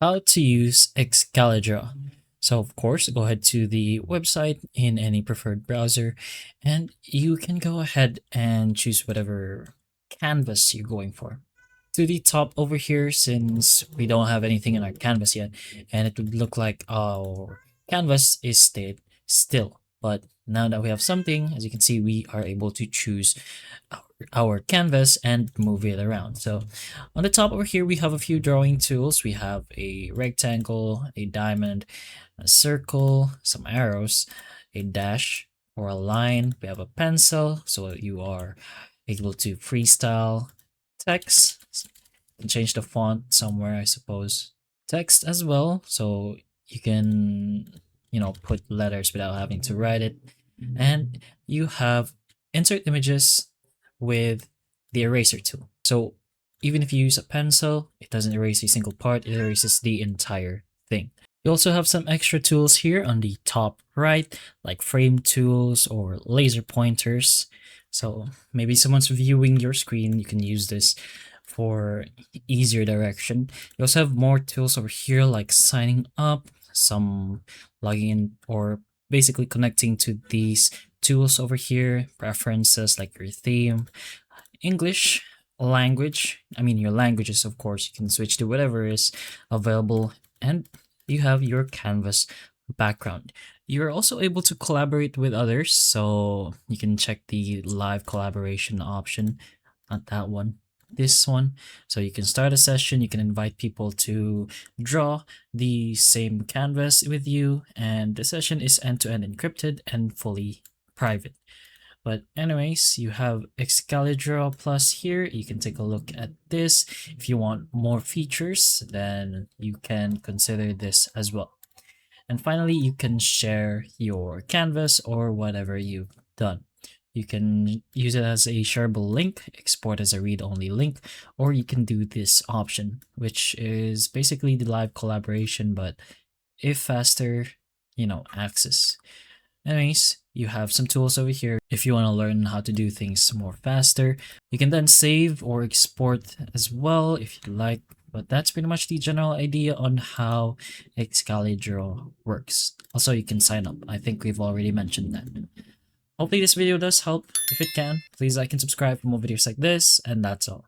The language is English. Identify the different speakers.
Speaker 1: how to use Excalidraw. So of course, go ahead to the website in any preferred browser, and you can go ahead and choose whatever canvas you're going for. To the top over here, since we don't have anything in our canvas yet, and it would look like our canvas is stayed still. But now that we have something, as you can see, we are able to choose our canvas and move it around. So on the top over here, we have a few drawing tools. We have a rectangle, a diamond, a circle, some arrows, a dash or a line. We have a pencil, so you are able to freestyle text. You can change the font somewhere, I suppose. Text as well, so you can, put letters without having to write it. And you have insert images with the eraser tool. So even if you use a pencil, it doesn't erase a single part, it erases the entire thing. You also have some extra tools here on the top right, like frame tools or laser pointers. So maybe someone's viewing your screen, you can use this for easier direction. You also have more tools over here like signing up, some logging in, or basically connecting to these tools over here, preferences like your theme, English, language. I mean, your languages, of course, you can switch to whatever is available, and you have your canvas background. You're also able to collaborate with others, so you can check the live collaboration option, not that one, this one. So you can start a session, you can invite people to draw the same canvas with you, and the session is end-to-end encrypted and fully private. But anyways, you have Excalidraw Plus here. You can take a look at this. If you want more features, then you can consider this as well. And finally, you can share your canvas or whatever you've done. You can use it as a shareable link, export as a read-only link, or you can do this option, which is basically the live collaboration, but if faster, access. Anyways, you have some tools over here. If you want to learn how to do things more faster, you can then save or export as well if you like. But that's pretty much the general idea on how Excalidraw works. Also, you can sign up. I think we've already mentioned that. Hopefully this video does help. If it can, please like and subscribe for more videos like this, and that's all.